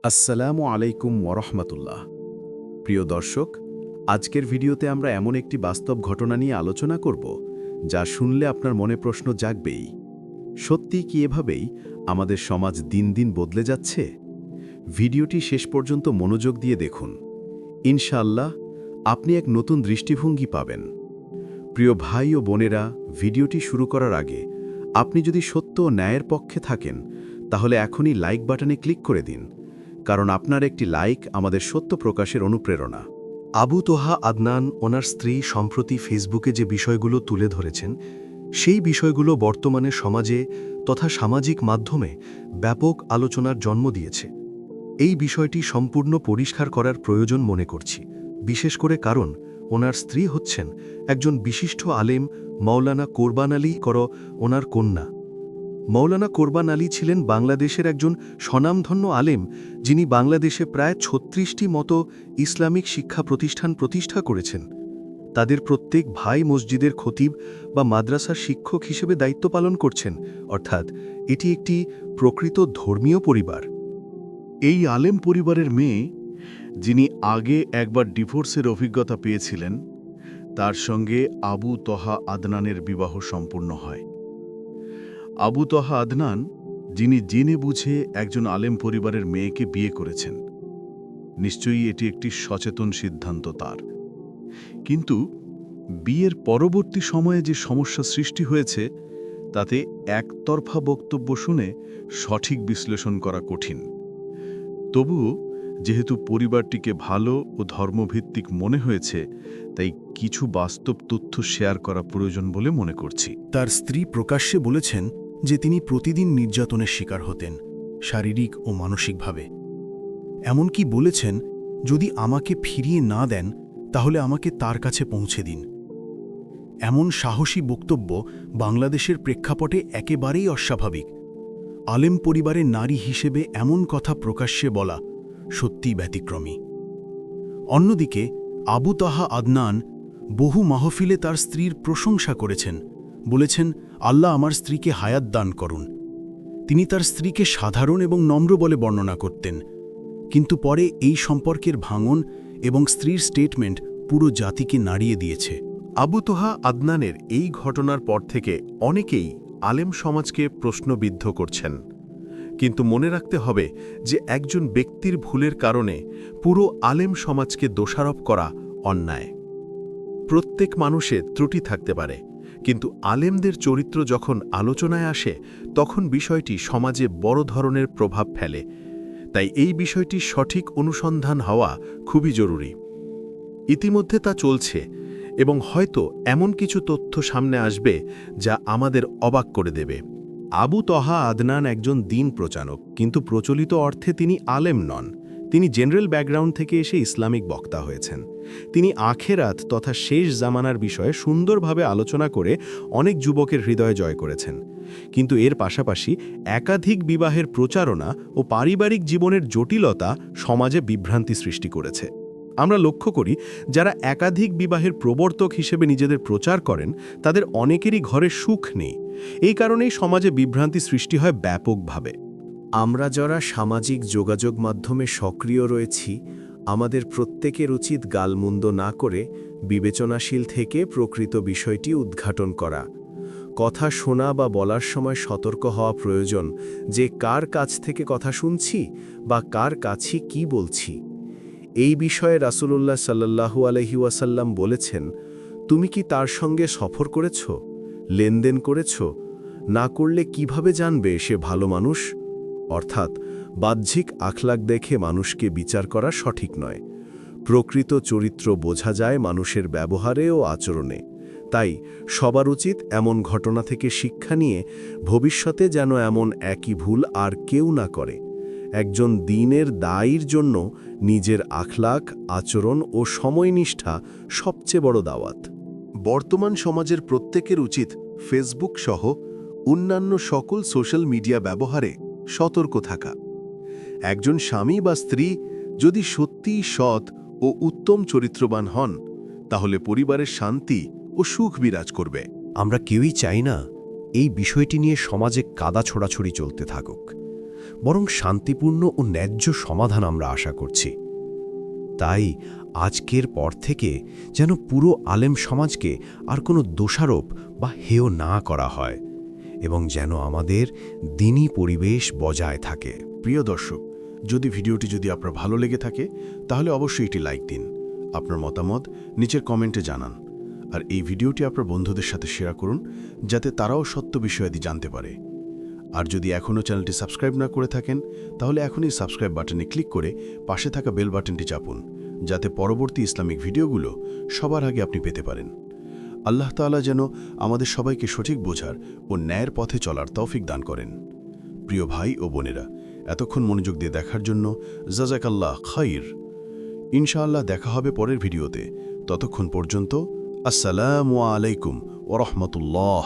আসসালামু আলাইকুম ওরহমতুল্লাহ। প্রিয় দর্শক, আজকের ভিডিওতে আমরা এমন একটি বাস্তব ঘটনা নিয়ে আলোচনা করব যা শুনলে আপনার মনে প্রশ্ন জাগবেই। সত্যি কি এভাবেই আমাদের সমাজ দিন দিন বদলে যাচ্ছে? ভিডিওটি শেষ পর্যন্ত মনোযোগ দিয়ে দেখুন। ইনশাআল্লাহ আপনি এক নতুন দৃষ্টিভঙ্গি পাবেন। প্রিয় ভাই ও বোনেরা, ভিডিওটি শুরু করার আগে আপনি যদি সত্য ও ন্যায়ের পক্ষে থাকেন তাহলে এখনই লাইক বাটনে ক্লিক করে দিন, কারণ আপনার একটি লাইক আমাদের সত্য প্রকাশের অনুপ্রেরণা। আবু তোহা আদনান ওনার স্ত্রী সম্প্রতি ফেসবুকে যে বিষয়গুলো তুলে ধরেছেন, সেই বিষয়গুলো বর্তমানে সমাজে তথা সামাজিক মাধ্যমে ব্যাপক আলোচনার জন্ম দিয়েছে। এই বিষয়টি সম্পূর্ণ পরিষ্কার করার প্রয়োজন মনে করছি, বিশেষ করে কারণ ওনার স্ত্রী হচ্ছেন একজন বিশিষ্ট আলেম মৌলানা কোরবান আলী ওনার কন্যা। মৌলানা কোরবান আলী ছিলেন বাংলাদেশের একজন স্বনামধন্য আলেম, যিনি বাংলাদেশে প্রায় ৩৬টি মতো ইসলামিক শিক্ষা প্রতিষ্ঠান প্রতিষ্ঠা করেছেন। তাদের প্রত্যেক ভাই মসজিদের খতিব বা মাদ্রাসার শিক্ষক হিসেবে দায়িত্ব পালন করছেন, অর্থাৎ এটি একটি প্রকৃত ধর্মীয় পরিবার। এই আলেম পরিবারের মেয়ে, যিনি আগে একবার ডিভোর্সের অভিজ্ঞতা পেয়েছিলেন, তার সঙ্গে আবু তহা আদনানের বিবাহ সম্পূর্ণ হয়। আবু তহা আদনান, যিনি জেনে বুঝে একজন আলেম পরিবারের মেয়েকে বিয়ে করেছেন, নিশ্চয়ই এটি একটি সচেতন সিদ্ধান্ত তার। কিন্তু বিয়ের পরবর্তী সময়ে যে সমস্যা সৃষ্টি হয়েছে, তাতে একতরফা বক্তব্য শুনে সঠিক বিশ্লেষণ করা কঠিন। তবুও যেহেতু পরিবারটিকে ভালো ও ধর্মভিত্তিক মনে হয়েছে, তাই কিছু বাস্তব তথ্য শেয়ার করা প্রয়োজন বলে মনে করছি। তার স্ত্রী প্রকাশ্যে বলেছেন যে তিনি প্রতিদিন নির্যাতনের শিকার হতেন, শারীরিক ও মানসিকভাবে। এমনকি বলেছেন, যদি আমাকে ফিরিয়ে না দেন তাহলে আমাকে তার কাছে পৌঁছে দিন। এমন সাহসী বক্তব্য বাংলাদেশের প্রেক্ষাপটে একেবারেই অস্বাভাবিক। আলেম পরিবারের নারী হিসেবে এমন কথা প্রকাশ্যে বলা সত্যিই ব্যতিক্রমী। অন্যদিকে আবু তাহা আদনান বহু মাহফিলে তার স্ত্রীর প্রশংসা করেছেন, বলেছেন, আল্লাহ আমার স্ত্রীকে হায়াত দান করুন। তিনি তার স্ত্রীকে সাধারণ এবং নম্র বলে বর্ণনা করতেন, কিন্তু পরে এই সম্পর্কের ভাঙন এবং স্ত্রীর স্টেটমেন্ট পুরো জাতিকে নাড়িয়ে দিয়েছে। আবু তোহা আদনানের এই ঘটনার পর থেকে অনেকেই আলেম সমাজকে প্রশ্নবিদ্ধ করছেন। কিন্তু মনে রাখতে হবে যে একজন ব্যক্তির ভুলের কারণে পুরো আলেম সমাজকে দোষারোপ করা অন্যায়। প্রত্যেক মানুষের ত্রুটি থাকতে পারে, কিন্তু আলেমদের চরিত্র যখন আলোচনায় আসে তখন বিষয়টি সমাজে বড় ধরনের প্রভাব ফেলে। তাই এই বিষয়টির সঠিক অনুসন্ধান হওয়া খুবই জরুরি। ইতিমধ্যে তা চলছে এবং হয়তো এমন কিছু তথ্য সামনে আসবে যা আমাদের অবাক করে দেবে। আবু তহা আদনান একজন দ্বীন প্রচারক, কিন্তু প্রচলিত অর্থে তিনি আলেম নন। তিনি জেনারেল ব্যাকগ্রাউন্ড থেকে এসে ইসলামিক বক্তা হয়েছেন। তিনি আখেরাত তথা শেষ জামানার বিষয়ে সুন্দরভাবে আলোচনা করে অনেক যুবকের হৃদয় জয় করেছেন। কিন্তু এর পাশাপাশি একাধিক বিবাহের প্রচারণা ও পারিবারিক জীবনের জটিলতা সমাজে বিভ্রান্তি সৃষ্টি করেছে। আমরা লক্ষ্য করি, যারা একাধিক বিবাহের প্রবর্তক হিসেবে নিজেদের প্রচার করেন, তাদের অনেকেরই ঘরে সুখ নেই। এই কারণেই সমাজে বিভ্রান্তি সৃষ্টি হয় ব্যাপকভাবে। আমরা যারা সামাজিক যোগাযোগ মাধ্যমে সক্রিয় রয়েছি, আমাদের প্রত্যেকের উচিত গালমন্দ না করে বিবেচনাশীল থেকে প্রকৃত বিষয়টি উদ্ঘাটন করা। কথা শোনা বা বলার সময় সতর্ক হওয়া প্রয়োজন যে কার কাছ থেকে কথা শুনছি বা কার কাছে কি বলছি। এই বিষয়ে রাসূলুল্লাহ সাল্লাল্লাহু আলাইহি ওয়াসাল্লাম বলেছেন, তুমি কি তার সঙ্গে সফর করেছ, লেনদেন করেছ? না করলে কিভাবে জানবে সে ভালো মানুষ? অর্থাৎ বাহ্যিক আখলাক দেখে মানুষকে বিচার করা সঠিক নয়। প্রকৃত চরিত্র বোঝা যায় মানুষের ব্যবহারে ও আচরণে। তাই সবার উচিত এমন ঘটনা থেকে শিক্ষা নিয়ে ভবিষ্যতে যেন এমন একই ভুল আর কেউ না করে। একজন দ্বীনের দায়ীর জন্য নিজের আখলাক, আচরণ ও সময়নিষ্ঠা সবচেয়ে বড় দাওয়াত। বর্তমান সমাজের প্রত্যেকের উচিত ফেসবুক সহ অন্যান্য সকল সোশ্যাল মিডিয়া ব্যবহারে সতর্ক থাকা। একজন স্বামী বা স্ত্রী যদি সত্যিই সৎ ও উত্তম চরিত্রবান হন, তাহলে পরিবারের শান্তি ও সুখ বিরাজ করবে। আমরা কেউই চাই না এই বিষয়টি নিয়ে সমাজে কাদা ছোড়াছড়ি চলতে থাকুক। বরং শান্তিপূর্ণ ও ন্যায্য সমাধান আমরা আশা করছি। তাই আজকের পর থেকে যেন পুরো আলেম সমাজকে আর কোনো দোষারোপ বা হেয় না করা হয়, এবং যেন আমাদের দিনী পরিবেশ বজায় থাকে। প্রিয় দর্শক, ভিডিওটি আপনার ভালো লেগে থাকে তাহলে অবশ্যই এটি লাইক দিন, আপনার মতামত নিচের কমেন্টে জানান, আর এই ভিডিওটি আপনার বন্ধুদের সাথে শেয়ার করুন যাতে তারাও সত্য বিষয়াদি জানতে পারে। আর যদি এখনও চ্যানেলটি সাবস্ক্রাইব না করে থাকেন তাহলে এখনই সাবস্ক্রাইব বাটনে ক্লিক করে পাশে থাকা বেল বাটনটি চাপুন, যাতে পরবর্তী ইসলামিক ভিডিওগুলো সবার আগে আপনি পেতে পারেন। আল্লাহ তাআলা যেন আমাদের সবাইকে সঠিক বোঝার ও ন্যায়ের পথে চলার তৌফিক দান করেন। প্রিয় ভাই ও বোনেরা, এতক্ষণ মনোযোগ দিয়ে দেখার জন্য জাযাকাল্লাহ খাইর। ইনশাআল্লাহ দেখা হবে পরের ভিডিওতে। ততক্ষণ পর্যন্ত আসসালামু আলাইকুম ওয়া রাহমাতুল্লাহ।